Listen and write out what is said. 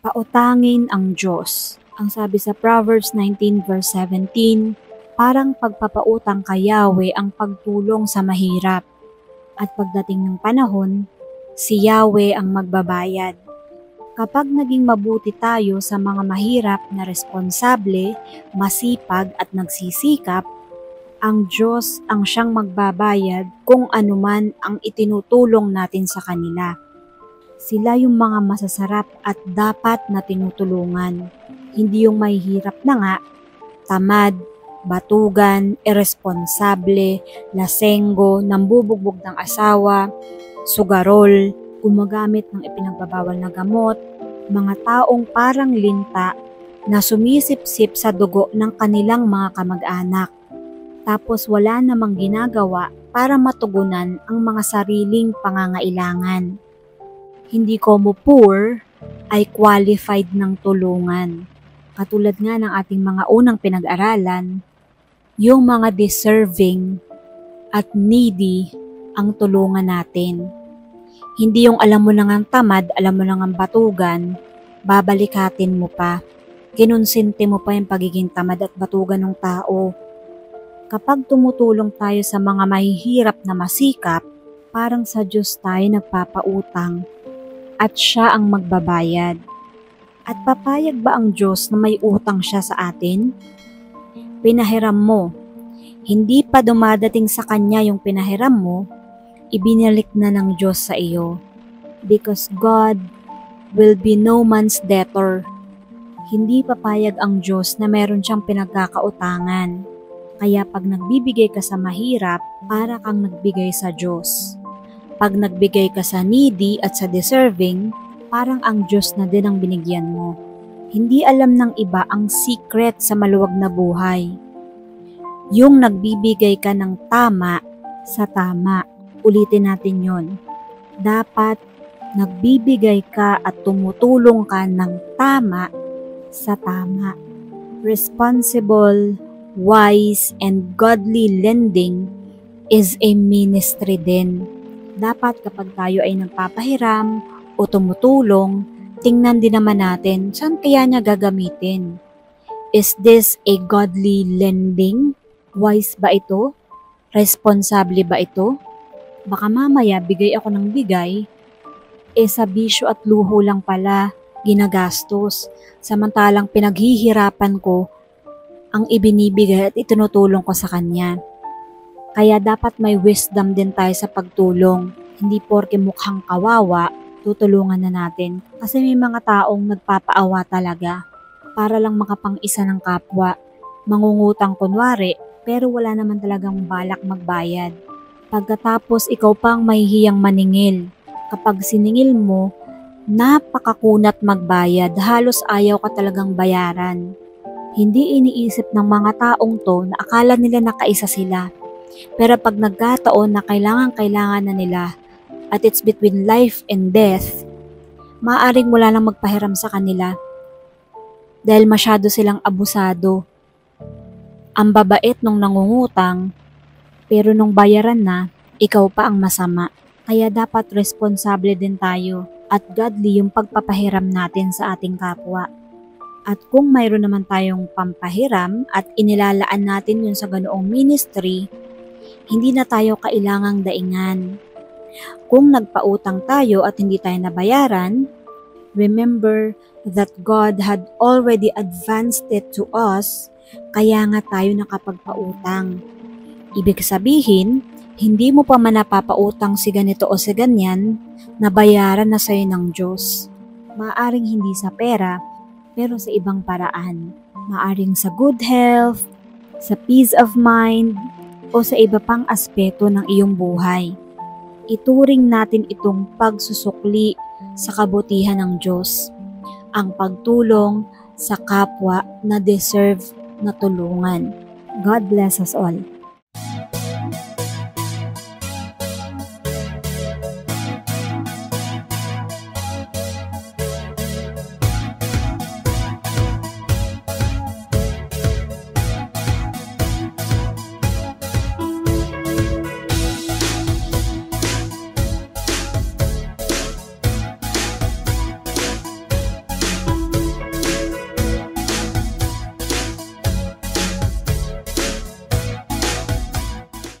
Pautangin ang Diyos. Ang sabi sa Proverbs 19 verse 17, parang pagpapautang kay Yahweh ang pagtulong sa mahirap. At pagdating ng panahon, si Yahweh ang magbabayad. Kapag naging mabuti tayo sa mga mahirap na responsable, masipag at nagsisikap, ang Diyos ang siyang magbabayad kung anuman ang itinutulong natin sa kanila. Sila yung mga masasarap at dapat na tinutulungan. Hindi yung mahihirap na nga, tamad, batugan, irresponsable, lasenggo, nambubugbog ng asawa, sugarol, gumagamit ng ipinagbabawal na gamot, mga taong parang linta na sumisip-sip sa dugo ng kanilang mga kamag-anak. Tapos wala namang ginagawa para matugunan ang mga sariling pangangailangan. Hindi como poor ay qualified ng tulungan. Katulad nga ng ating mga unang pinag-aralan, yung mga deserving at needy ang tulungan natin. Hindi yung alam mo nang ang tamad, alam mo nang ang batugan, babalikatin mo pa. Kinonsente mo pa yung pagiging tamad at batugan ng tao. Kapag tumutulong tayo sa mga mahihirap na masikap, parang sa Diyos tayo nagpapautang at siya ang magbabayad. At papayag ba ang Diyos na may utang siya sa atin? Pinahiram mo. Hindi pa dumadating sa Kanya yung pinahiram mo, ibinalik na ng Diyos sa iyo. Because God will be no man's debtor. Hindi papayag ang Diyos na meron siyang pinagkakautangan. Kaya pag nagbibigay ka sa mahirap, para kang nagbigay sa Diyos. Pag nagbigay ka sa needy at sa deserving, parang ang Diyos na din ang binigyan mo. Hindi alam ng iba ang secret sa maluwag na buhay. Yung nagbibigay ka ng tama sa tama. Ulitin natin yon. Dapat nagbibigay ka at tumutulong ka ng tama sa tama. Responsible, wise, and godly lending is a ministry din. Dapat kapag tayo ay nagpapahiram o tumutulong, tingnan din naman natin saan kaya niya gagamitin. Is this a godly lending? Wise ba ito? Responsable ba ito? Baka mamaya bigay ako ng bigay, sa bisyo at luho lang pala ginagastos, samantalang pinaghihirapan ko ang ibinibigay at itinutulong ko sa kanya. Kaya dapat may wisdom din tayo sa pagtulong. Hindi porke mukhang kawawa, tutulungan na natin. Kasi may mga taong nagpapaawa talaga para lang makapang-isa ng kapwa. Mangungutang kunwari, pero wala naman talagang balak magbayad. Pagkatapos ikaw pang mahihiyang maningil. Kapag siningil mo, napakakunat magbayad, halos ayaw ka talagang bayaran. Hindi iniisip ng mga taong to na akala nila nakaisa sila. Pero pag nagkataon na kailangan na nila at it's between life and death, maaaring wala lang magpahiram sa kanila dahil masyado silang abusado. Ang babait nung nangungutang, pero nung bayaran na, ikaw pa ang masama. Kaya dapat responsable din tayo at godly yung pagpapahiram natin sa ating kapwa. At kung mayroon naman tayong pampahiram at inilalaan natin yun sa ganoong ministry, hindi na tayo kailangang daingan. Kung nagpautang tayo at hindi tayo nabayaran, remember that God had already advanced it to us, kaya nga tayo nakapagpautang. Ibig sabihin, hindi mo pa man napapautang si ganito o si ganyan, nabayaran na sa'yo ng Diyos. Maaring hindi sa pera, pero sa ibang paraan. Maaring sa good health, sa peace of mind, o sa iba pang aspeto ng iyong buhay. Ituring natin itong pagsusukli sa kabutihan ng Diyos, ang pagtulong sa kapwa na deserve na tulungan. God bless us all.